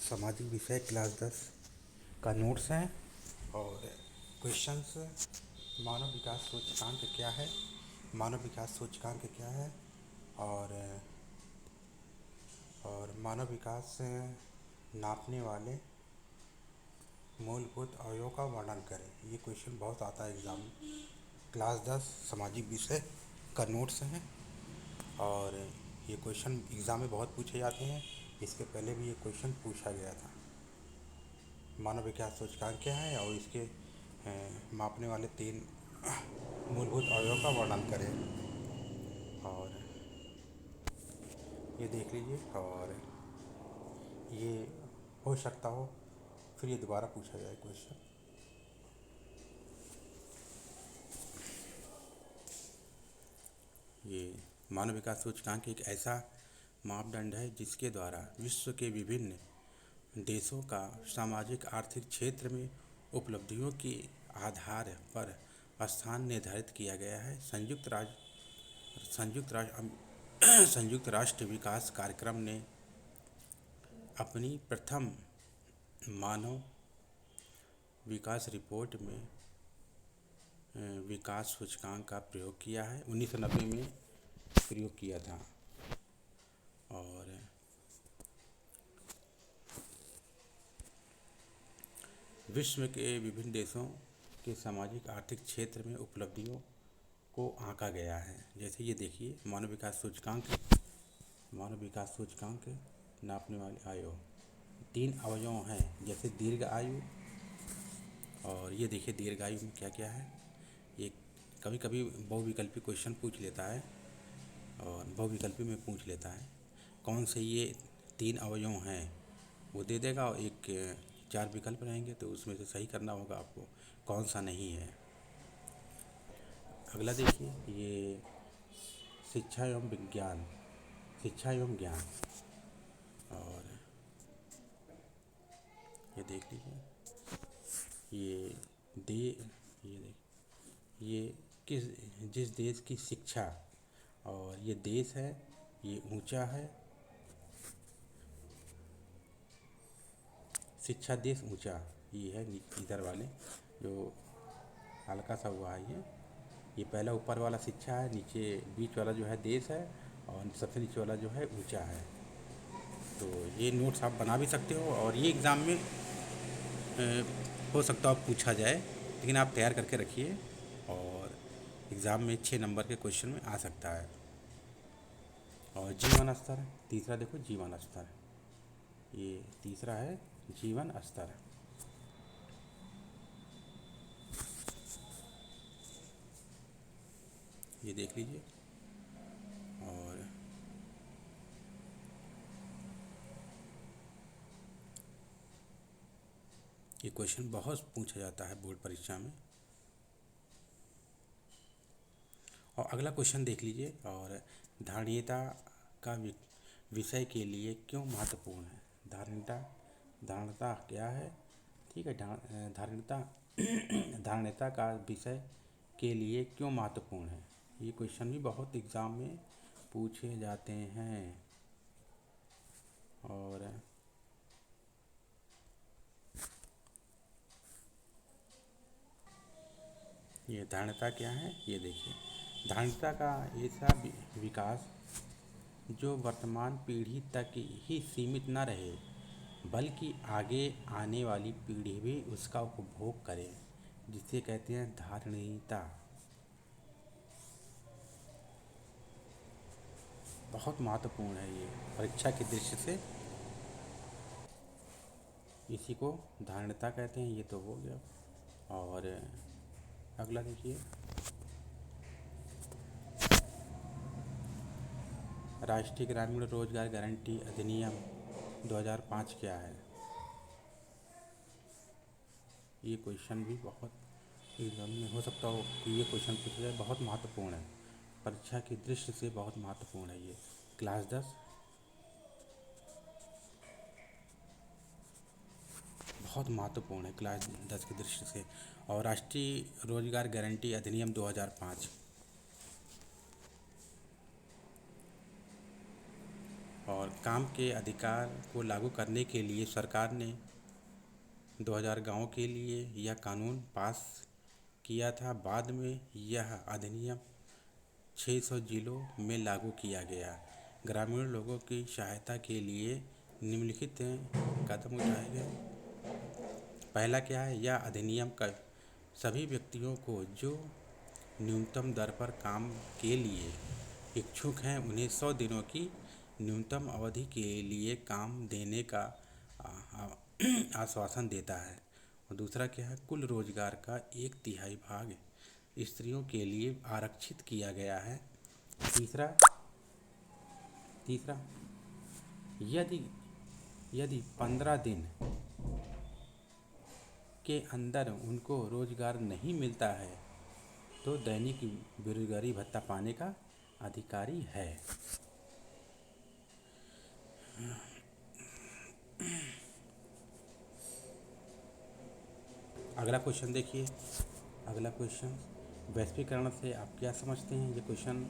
सामाजिक विषय क्लास 10 का नोट्स है और क्वेश्चंस। मानव विकास सूचकांक क्या है, मानव विकास सूचकांक क्या है और मानव विकास नापने वाले मूलभूत अवयवों का वर्णन करें। ये क्वेश्चन बहुत आता है एग्ज़ाम में। क्लास 10 सामाजिक विषय का नोट्स है और ये क्वेश्चन एग्ज़ाम में बहुत पूछे जाते हैं। इसके पहले भी ये क्वेश्चन पूछा गया था। मानव विकास सूचकांक क्या है और इसके मापने वाले 3 मूलभूत अवयवों का वर्णन करें। और ये देख लीजिए और ये हो सकता हो फिर ये दोबारा पूछा जाए क्वेश्चन। ये मानव विकास सूचकांक एक ऐसा मापदंड है जिसके द्वारा विश्व के विभिन्न देशों का सामाजिक आर्थिक क्षेत्र में उपलब्धियों के आधार पर स्थान निर्धारित किया गया है। संयुक्त राष्ट्र विकास कार्यक्रम ने अपनी प्रथम मानव विकास रिपोर्ट में विकास सूचकांक का प्रयोग किया है। 1990 में प्रयोग किया था और विश्व के विभिन्न देशों के सामाजिक आर्थिक क्षेत्र में उपलब्धियों को आंका गया है। जैसे ये देखिए मानव विकास सूचकांक नापने वाले आयु 3 अवयव हैं, जैसे दीर्घ आयु। और ये देखिए दीर्घ आयु में क्या क्या है। ये कभी कभी बहुविकल्पी क्वेश्चन पूछ लेता है और बहुविकल्पी में पूछ लेता है कौन से ये 3 अवयव हैं, वो दे देगा और 4 विकल्प रहेंगे तो उसमें से सही करना होगा आपको कौन सा नहीं है। अगला देखिए ये शिक्षा एवं ज्ञान और ये देख लीजिए ये जिस देश की शिक्षा, और ये देश है, ये ऊंचा है, शिक्षा देश ऊंचा, ये है इधर वाले जो हल्का सा हुआ है। ये पहला ऊपर वाला शिक्षा है, नीचे बीच वाला जो है देश है और सबसे नीचे वाला जो है ऊंचा है। तो ये नोट्स आप बना भी सकते हो और ये एग्ज़ाम में हो सकता है पूछा जाए, लेकिन आप तैयार करके रखिए और एग्ज़ाम में 6 नंबर के क्वेश्चन में आ सकता है। और जीवन स्तर, तीसरा देखो जीवन स्तर, ये तीसरा है जीवन स्तर। ये देख लीजिए और ये क्वेश्चन बहुत पूछा जाता है बोर्ड परीक्षा में। और अगला क्वेश्चन देख लीजिए और धारणीयता का विषय के लिए क्यों महत्वपूर्ण है। धारणता क्या है, ठीक है। धारणीयता का विषय के लिए क्यों महत्वपूर्ण है, ये क्वेश्चन भी बहुत एग्ज़ाम में पूछे जाते हैं। और ये धारणता क्या है, ये देखिए धारणता का ऐसा विकास जो वर्तमान पीढ़ी तक ही सीमित न रहे बल्कि आगे आने वाली पीढ़ी भी उसका उपभोग करे, जिसे कहते हैं धारणीयता। बहुत महत्वपूर्ण है ये परीक्षा की दृष्टि से, इसी को धारणता कहते हैं। ये तो हो गया। और अगला देखिए राष्ट्रीय ग्रामीण रोजगार गारंटी अधिनियम 2005 क्या है। ये क्वेश्चन भी बहुत एग्जाम में हो सकता हो कि ये क्वेश्चन पूछा जाए, बहुत महत्वपूर्ण है परीक्षा की दृष्टि से, बहुत महत्वपूर्ण है ये। क्लास 10 बहुत महत्वपूर्ण है क्लास 10 की दृष्टि से। और राष्ट्रीय रोजगार गारंटी अधिनियम 2005 और काम के अधिकार को लागू करने के लिए सरकार ने 2000 गाँव के लिए यह कानून पास किया था। बाद में यह अधिनियम 600 जिलों में लागू किया गया। ग्रामीण लोगों की सहायता के लिए निम्नलिखित कदम उठाए गए। पहला क्या है, यह अधिनियम का सभी व्यक्तियों को जो न्यूनतम दर पर काम के लिए इच्छुक हैं उन्हें 100 दिनों की न्यूनतम अवधि के लिए काम देने का आश्वासन देता है। और दूसरा क्या है, कुल रोजगार का 1/3 भाग स्त्रियों के लिए आरक्षित किया गया है। तीसरा यदि यदि 15 दिन के अंदर उनको रोजगार नहीं मिलता है तो दैनिक बेरोजगारी भत्ता पाने का अधिकारी है। अगला क्वेश्चन देखिए। अगला क्वेश्चन, वैश्वीकरण से आप क्या समझते हैं? ये क्वेश्चन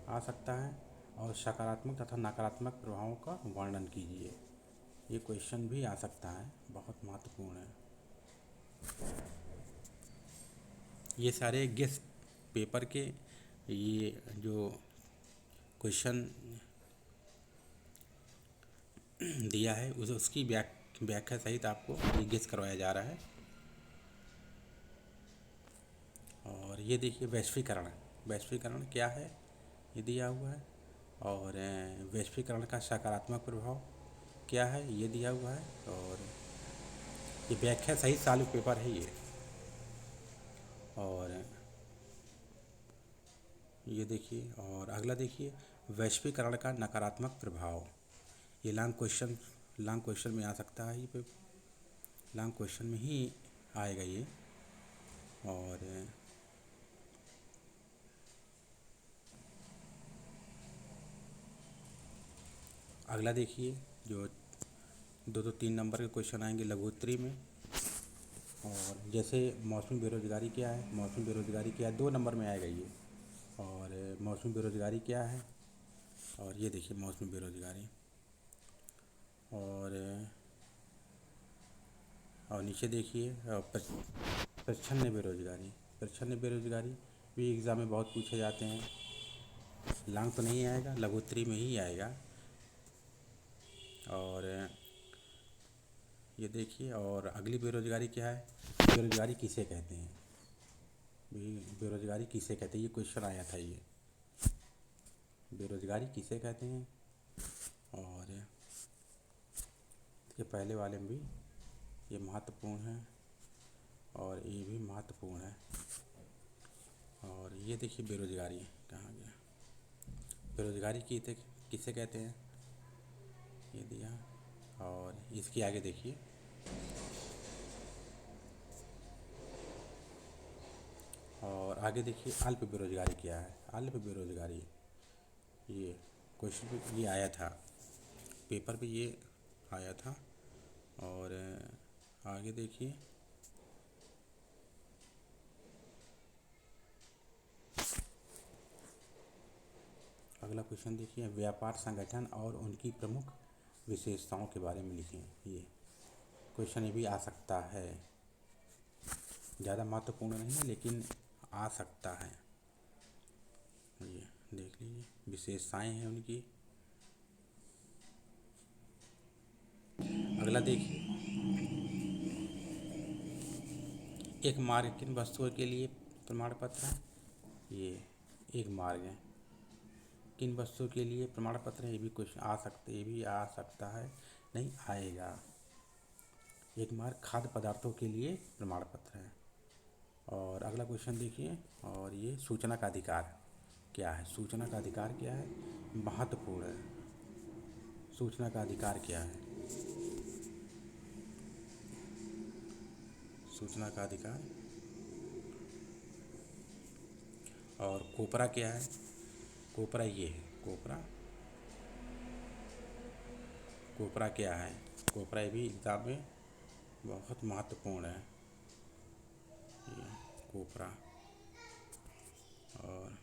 आ सकता है। और सकारात्मक तथा नकारात्मक प्रभावों का वर्णन कीजिए। ये क्वेश्चन भी आ सकता है, बहुत महत्वपूर्ण है। ये सारे गेस पेपर के ये जो क्वेश्चन दिया है उसकी व्याख्या सहित आपको ये गेस करवाया जा रहा है। और ये देखिए, वैश्वीकरण क्या है ये दिया हुआ है। और वैश्वीकरण का सकारात्मक प्रभाव क्या है ये दिया हुआ है। और ये व्याख्या सहित चालू पेपर है ये। और ये देखिए, और अगला देखिए, वैश्वीकरण का नकारात्मक प्रभाव। ये लॉन्ग क्वेश्चन में आ सकता है। ये लॉन्ग क्वेश्चन में ही आएगा ये। और अगला देखिए, जो 2-3 नंबर के क्वेश्चन आएंगे लघुत्तरी में। और जैसे मौसमी बेरोजगारी क्या है, 2 नंबर में आएगा ये। और मौसमी बेरोजगारी क्या है, और ये देखिए मौसमी बेरोजगारी। और नीचे देखिए प्रच्छन्न बेरोजगारी भी एग्ज़ाम में बहुत पूछे जाते हैं। लॉन्ग तो नहीं आएगा, लघुत्तरी में ही आएगा। और ये देखिए, और अगली बेरोजगारी क्या है, बेरोजगारी किसे कहते हैं? बेरोजगारी किसे कहते हैं, ये क्वेश्चन आया था ये। बेरोजगारी किसे कहते हैं? और ये पहले वाले में भी ये महत्वपूर्ण है और ये भी महत्वपूर्ण है। और ये देखिए बेरोजगारी कहाँ गया, बेरोजगारी किसे कहते हैं ये दिया। और इसके आगे देखिए, और आगे देखिए अल्प बेरोजगारी क्या है। अल्प बेरोजगारी ये क्वेश्चन पे ये आया था, पेपर पे ये आया था। और आगे देखिए, अगला क्वेश्चन देखिए, व्यापार संगठन और उनकी प्रमुख विशेषताओं के बारे में लिखें। ये क्वेश्चन ये भी आ सकता है, ज़्यादा महत्वपूर्ण नहीं है लेकिन आ सकता है। ये देख लीजिए, विशेषताएं हैं उनकी। अगला देखिए, एक मार्ग किन वस्तुओं के लिए प्रमाण पत्र है। ये एक मार्ग है, किन वस्तुओं के लिए प्रमाण पत्र है, ये भी क्वेश्चन आ सकता है, नहीं आएगा। एक मार्ग खाद्य पदार्थों के लिए प्रमाण पत्र है। और अगला क्वेश्चन देखिए, और ये सूचना का अधिकार क्या है। सूचना का अधिकार क्या है, महत्वपूर्ण है। सूचना का अधिकार क्या है, सूचना का अधिकार। और कोपरा क्या है, कोपरा ये है, कोपरा क्या है, कोपरा ये भी एग्जाम में बहुत महत्वपूर्ण है ये कोपरा। और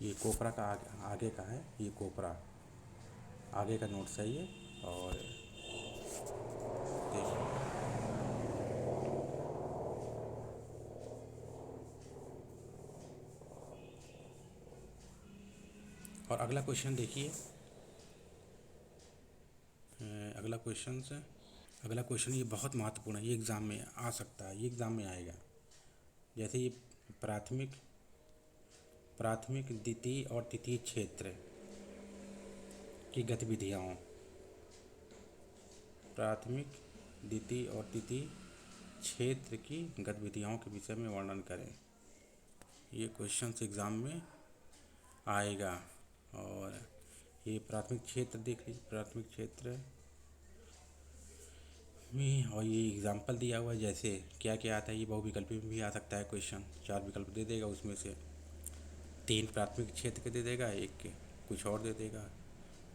ये कोपरा का आगे का है, ये कोपरा आगे का नोट्स है ये। और देखिए, और अगला क्वेश्चन देखिए। अगला क्वेश्चन से अगला क्वेश्चन ये बहुत महत्वपूर्ण है, ये एग्ज़ाम में आ सकता है, ये एग्ज़ाम में आएगा। जैसे ये प्राथमिक प्राथमिक द्वितीय और तृतीय क्षेत्र की गतिविधियाँ, प्राथमिक द्वितीय और तृतीय क्षेत्र की गतिविधियों के विषय में वर्णन करें। ये क्वेश्चन एग्ज़ाम में आएगा। और ये प्राथमिक क्षेत्र देख लीजिए, प्राथमिक क्षेत्र में, और ये एग्जाम्पल दिया हुआ है जैसे क्या क्या आता है। ये बहुविकल्पी में भी आ सकता है क्वेश्चन, 4 विकल्प दे देगा, उसमें से 3 प्राथमिक क्षेत्र के दे देगा, एक के कुछ और दे देगा,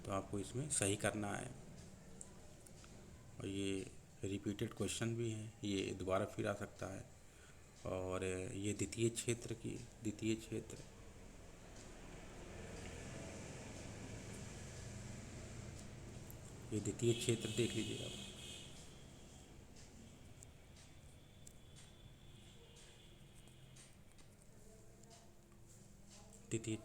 तो आपको इसमें सही करना है। और ये रिपीटेड क्वेश्चन भी हैं, ये दोबारा फिर आ सकता है। और ये द्वितीय क्षेत्र की द्वितीय क्षेत्र ये द्वितीय क्षेत्र देख लीजिए आप। द्वितीय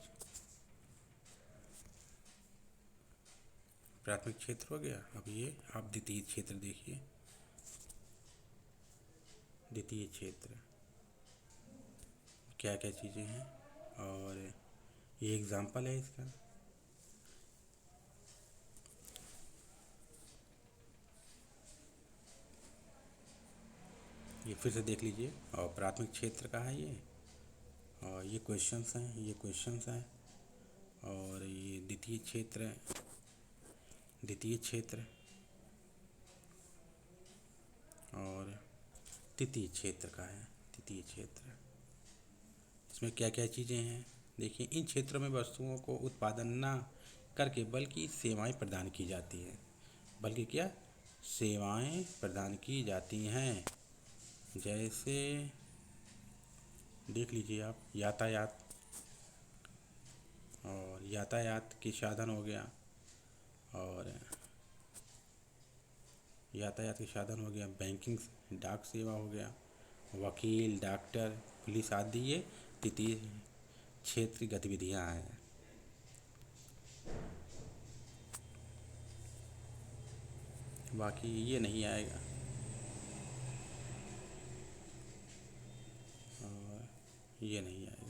प्राथमिक क्षेत्र हो गया। अब ये आप द्वितीय क्षेत्र देखिए। द्वितीय क्षेत्र क्या क्या चीज़ें हैं, और ये एग्जाम्पल है इसका। ये फिर से देख लीजिए, और प्राथमिक क्षेत्र का है ये, और ये क्वेश्चंस हैं, ये क्वेश्चंस हैं। और ये द्वितीय क्षेत्र है, द्वितीय क्षेत्र और तृतीय क्षेत्र का है, तृतीय क्षेत्र। इसमें क्या क्या चीज़ें हैं देखिए। इन क्षेत्रों में वस्तुओं को उत्पादन न करके बल्कि सेवाएं प्रदान की जाती हैं, बल्कि क्या सेवाएं प्रदान की जाती हैं। जैसे देख लीजिए आप, यातायात, और यातायात के साधन हो गया, और यातायात के साधन हो गया, बैंकिंग डाक सेवा हो गया, वकील, डॉक्टर, पुलिस आदि, ये तृतीय क्षेत्र की गतिविधियाँ हैं। बाकी ये नहीं आएगा, और ये नहीं आएगा।